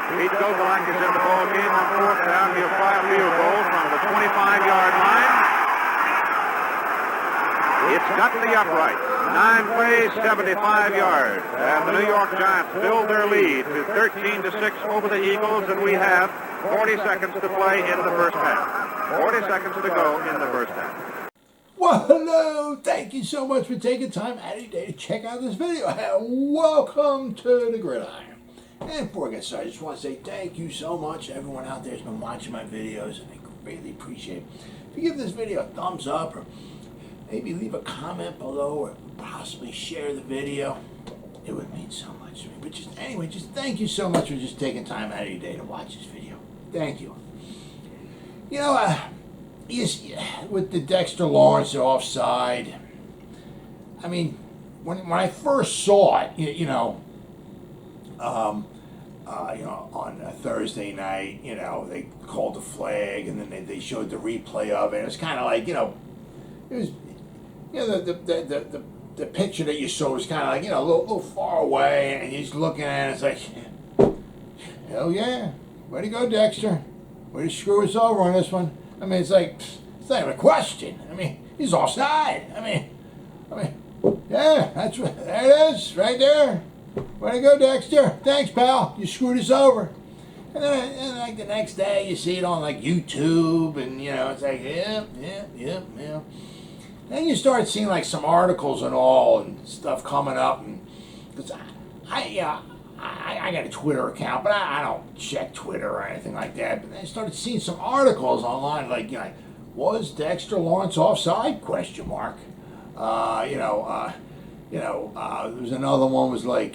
Pete Gozalak is in the ball game on fourth down. He'll fly a field goal from the 25-yard line. It's got the upright. 9 plays, 75 yards. And the New York Giants build their lead to 13-6 over the Eagles, and we have 40 seconds to play in the first half. 40 seconds to go in the first half. Well, hello. Thank you so much for taking time out of your day to check out this video. Welcome to the Gridiron. And before I get started, I just want to say thank you so much. Everyone out there has been watching my videos, and I greatly appreciate it. If you give this video a thumbs up, or maybe leave a comment below, or possibly share the video, it would mean so much to me. But just anyway, just thank you so much for just taking time out of your day to watch this video. Thank you. You know, with the Dexter Lawrence offside, I mean, when I first saw it, on a Thursday night, they called the flag, and then they showed the replay of it. It was kind of like, it was, the picture that you saw was kind of like, a little far away, and you're just looking at it, it's like, hell yeah, way to go, Dexter. Way to screw us over on this one. I mean, it's like, it's not even a question. I mean, he's offside. I mean, yeah, that's right. There it is, right there. Way to go, Dexter. Thanks, pal. You screwed us over. And then, like, the next day, you see it on, like, YouTube, and, it's like, yeah. Then you start seeing, like, some articles and all, and stuff coming up, and, because I got a Twitter account, but I don't check Twitter or anything like that. But I started seeing some articles online, like, was Dexter Lawrence offside? Question mark. There was another one was like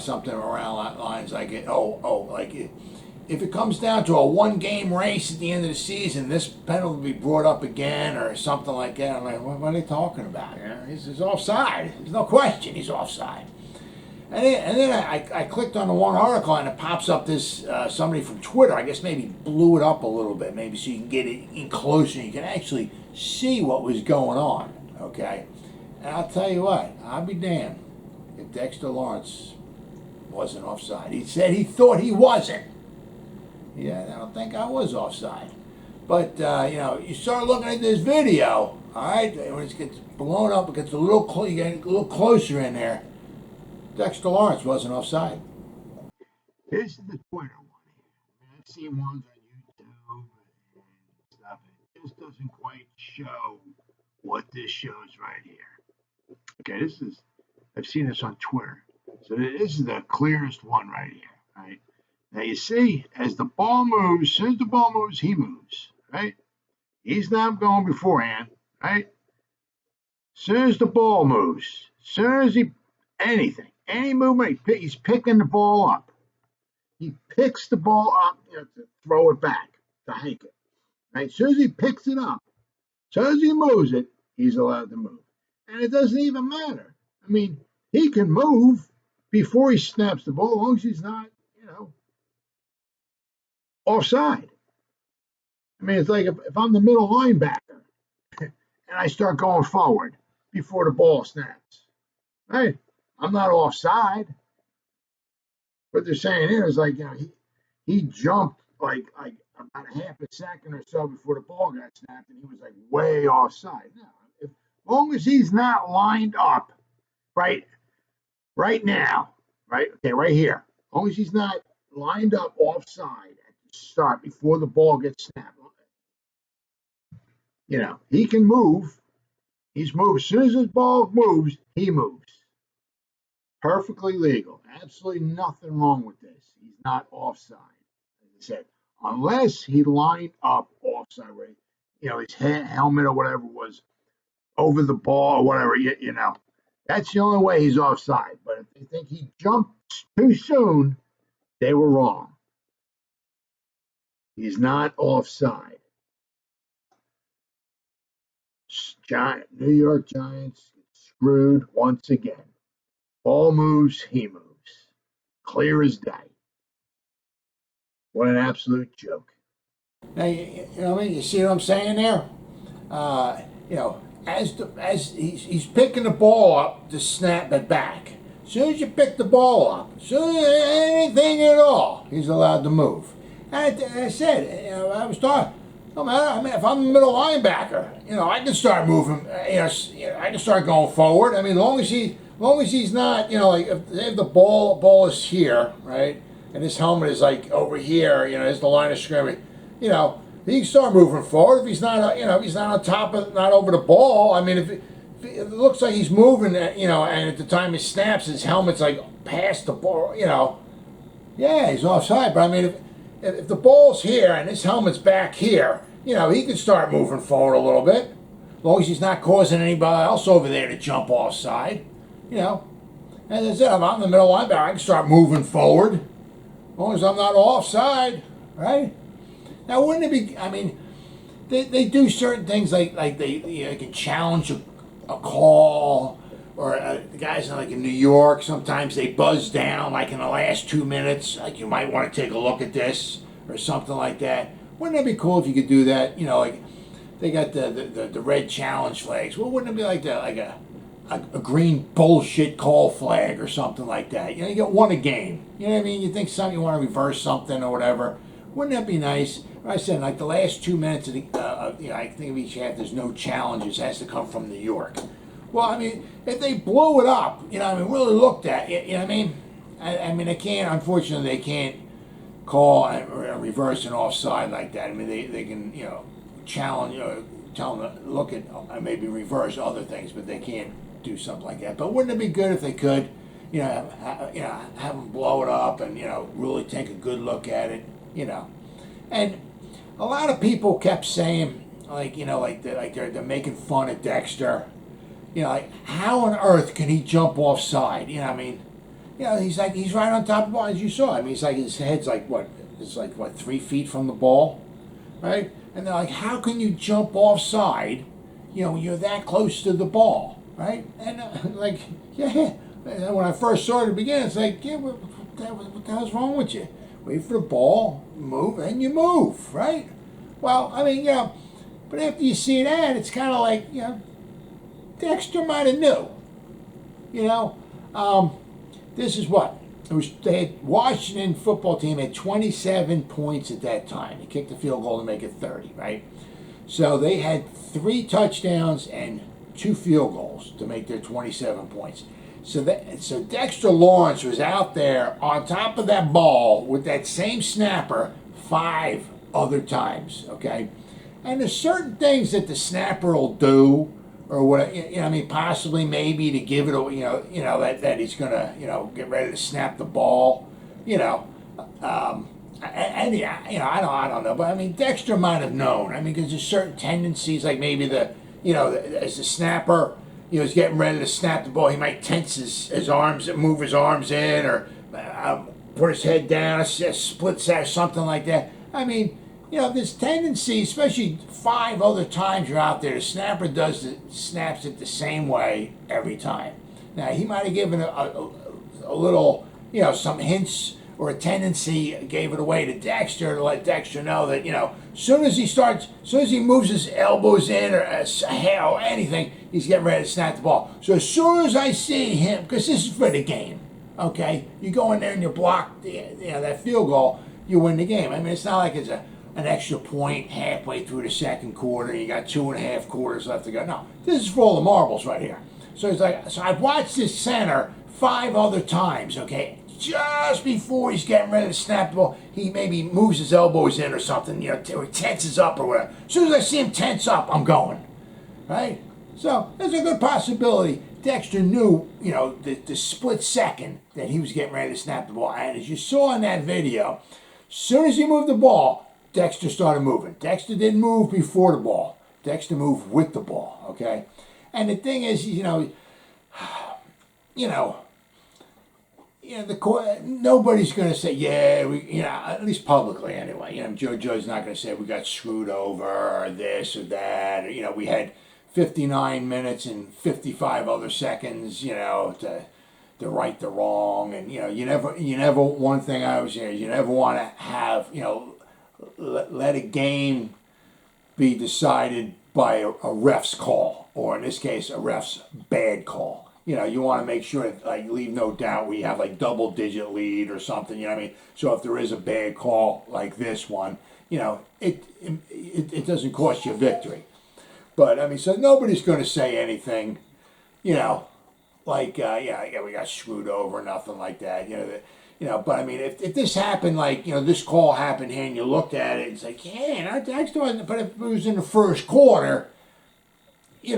something around that lines, like if it comes down to a one-game race at the end of the season, this penalty will be brought up again or something like that. I'm like, what are they talking about? He's offside. There's no question he's offside. And then I clicked on the one article, and it pops up this somebody from Twitter. I guess maybe blew it up a little bit, maybe so you can get it in closer. You can actually see what was going on, okay? And I'll tell you what, I'll be damned if Dexter Lawrence wasn't offside. He said he thought he wasn't. Yeah, I don't think I was offside. But, you start looking at this video, all right, when it gets blown up, it gets you get a little closer in there. Dexter Lawrence wasn't offside. This is the Twitter one here. I've seen ones on YouTube and stuff. It just doesn't quite show what this shows right here. Okay, I've seen this on Twitter. So this is the clearest one right here, right? Now you see, as the ball moves, as soon as the ball moves, he moves, right? He's not going beforehand, right? As soon as the ball moves, as soon as any movement, he's picking the ball up. He picks the ball up to throw it back, to hike it. Right? As soon as he picks it up, as soon as he moves it, he's allowed to move. And it doesn't even matter. I mean, he can move before he snaps the ball, as long as he's not, offside. I mean, it's like if I'm the middle linebacker and I start going forward before the ball snaps, right? I'm not offside. What they're saying here is like, he jumped like about a half a second or so before the ball got snapped, and he was like way offside. No, as long as he's not lined up, right now, right? Okay, right here. As long as he's not lined up offside at the start before the ball gets snapped, he can move. He's moved. As soon as his ball moves, he moves. Perfectly legal. Absolutely nothing wrong with this. He's not offside. As I said, unless he lined up offside, where his helmet or whatever was over the ball or whatever, that's the only way he's offside. But if they think he jumped too soon, they were wrong. He's not offside. New York Giants screwed once again. Ball moves, he moves. Clear as day. What an absolute joke. Now, you see what I'm saying there? As he's picking the ball up to snap it back. As soon as you pick the ball up, anything at all, he's allowed to move. And I said, I was talking. No matter. I mean, if I'm the middle linebacker, I can start moving. I can start going forward. I mean, as long as he's not, like if the ball is here, right, and his helmet is like over here, is the line of scrimmage, he can start moving forward. If he's not, if he's not on top of, not over the ball. I mean, if it looks like he's moving, and at the time he snaps, his helmet's like past the ball, yeah, he's offside. But I mean, if the ball's here and his helmet's back here, he can start moving forward a little bit, as long as he's not causing anybody else over there to jump offside, As I said, if I'm the middle linebacker, I can start moving forward, as long as I'm not offside, right? Now, wouldn't it be? I mean, they do certain things like they can challenge a call, or the guys in New York, sometimes they buzz down like in the last 2 minutes, like you might want to take a look at this or something like that. Wouldn't it be cool if you could do that? Like they got the red challenge flags. Well, wouldn't it be like a green bullshit call flag or something like that? You get one a game. You know what I mean? You think you want to reverse something or whatever. Wouldn't that be nice? I said, like the last 2 minutes, I think of each half, there's no challenges. It has to come from New York. Well, I mean, if they blow it up, really looked at, you know what I mean? I mean, unfortunately, they can't call and reverse an offside like that. I mean, they can, challenge, tell them to look at, maybe reverse other things, but they can't do something like that. But wouldn't it be good if they could, have them blow it up and, really take a good look at it, And a lot of people kept saying, they're making fun of Dexter. Like, how on earth can he jump offside? I mean, he's right on top of the ball, as you saw. I mean, his head's like, what? It's like, 3 feet from the ball, right? And they're like, how can you jump offside, when you're that close to the ball, right? And, yeah. And when I first saw it at the beginning, it's like, yeah, what the hell's wrong with you? Wait for the ball, move, and you move, right? Well, I mean, but after you see that, it's kind of like, Dexter might have knew. This is what? They had Washington football team had 27 points at that time. He kicked the field goal to make it 30, right? So they had 3 touchdowns and 2 field goals to make their 27 points. So Dexter Lawrence was out there on top of that ball with that same snapper 5 other times, okay? And there's certain things that the snapper will do, or what, I mean, possibly maybe to give it a, that he's gonna, get ready to snap the ball, I don't know, but I mean, Dexter might have known. I mean, because there's certain tendencies, like maybe as the snapper, he's getting ready to snap the ball, he might tense his arms and move his arms in, or put his head down, a split set, or something like that. I mean, this tendency, especially 5 other times you're out there, the snapper snaps it the same way every time. Now, he might have given a little, some hints or a tendency, gave it away to Dexter to let Dexter know that, as soon as he moves his elbows in or anything, he's getting ready to snap the ball. So as soon as I see him, because this is for the game, okay, you go in there and you block that field goal, you win the game. I mean, it's not like it's an extra point halfway through the second quarter, you got 2.5 quarters left to go. No, this is for all the marbles right here. So it's like, so I've watched this center 5 other times, okay? Just before he's getting ready to snap the ball, he maybe moves his elbows in or something, or tenses up or whatever. As soon as I see him tense up, I'm going, right? So there's a good possibility Dexter knew, the split second that he was getting ready to snap the ball. And as you saw in that video, as soon as he moved the ball, Dexter started moving. Dexter didn't move before the ball. Dexter moved with the ball, okay? And the thing is, nobody's going to say, at least publicly anyway. Joe's not going to say we got screwed over or this or that. Or, we had 59 minutes and 55 other seconds, to right the wrong. And, you never, one thing I always hear is you never want to have, let a game be decided by a ref's call, or in this case, a ref's bad call. you want to make sure that, like, leave no doubt where you have, like, double-digit lead or something, you know what I mean? So if there is a bad call like this one, it doesn't cost you a victory. But, I mean, so nobody's going to say anything, like, we got screwed over, nothing like that, but I mean, if this happened, like, this call happened here and you looked at it, it's like, yeah, Dexter wasn't, but if it was in the first quarter, you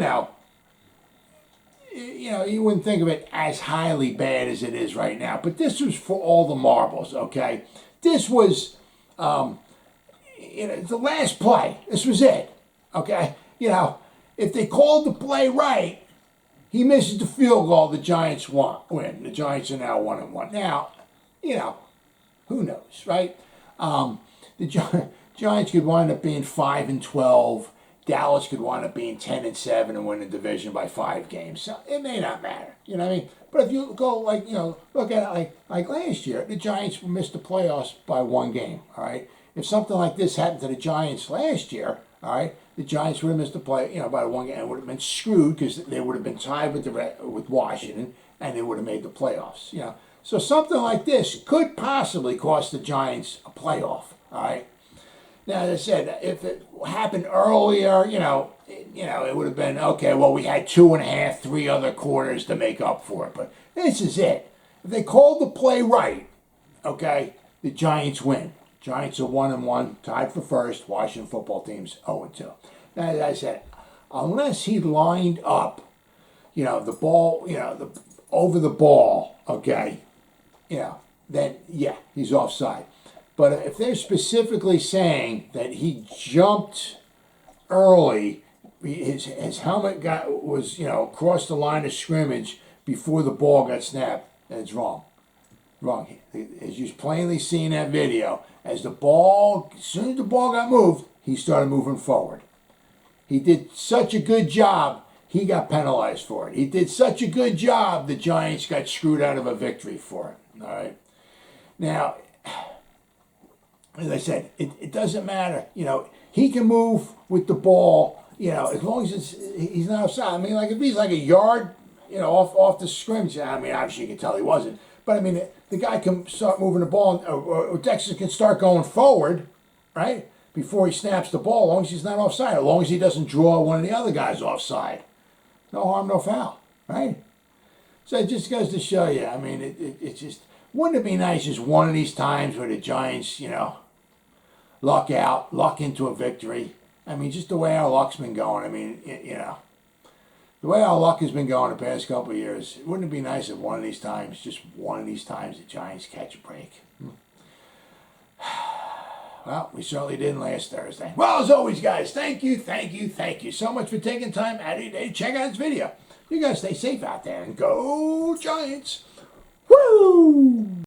wouldn't think of it as highly bad as it is right now. But this was for all the marbles, okay? This was, the last play. This was it, okay? If they called the play right, he misses the field goal, the Giants win. The Giants are now 1-1. Now, who knows, right? The Giants could wind up being 5-12. Dallas could wind up being 10-7 and win the division by 5 games. So it may not matter, you know what I mean? But if you go look at it like last year, the Giants missed the playoffs by 1 game. All right. If something like this happened to the Giants last year, all right, the Giants would have missed the play, by 1 game, and would have been screwed because they would have been tied with Washington, and they would have made the playoffs. So something like this could possibly cost the Giants a playoff. All right. Now, as I said, if it happened earlier, it would have been, okay, well, we had 2.5, 3 other quarters to make up for it. But this is it. If they called the play right, okay, the Giants win. Giants are 1-1, tied for first. Washington football team's 0-2. Now, as I said, unless he lined up, the ball, over the ball, okay, then, yeah, he's offside. But if they're specifically saying that he jumped early, his helmet was across the line of scrimmage before the ball got snapped, then it's wrong. Wrong. As you've plainly seen that video, as soon as the ball got moved, he started moving forward. He did such a good job, he got penalized for it. He did such a good job, the Giants got screwed out of a victory for it. All right. Now, as I said, it doesn't matter. He can move with the ball, as long as he's not offside. I mean, like if he's like a yard, off the scrimmage, I mean, obviously you can tell he wasn't. But I mean, the guy can start moving the ball, or Dexter can start going forward, right, before he snaps the ball, as long as he's not offside, as long as he doesn't draw one of the other guys offside. No harm, no foul, right? So it just goes to show you, I mean, it's just, wouldn't it be nice just one of these times where the Giants, luck into a victory? I mean, just the way our luck's been going. I mean, the way our luck has been going the past couple of years, wouldn't it be nice if one of these times, the Giants catch a break? Well, we certainly didn't last Thursday. Well, as always, guys, thank you so much for taking time out of your day to check out this video. You guys stay safe out there and go Giants. Woo!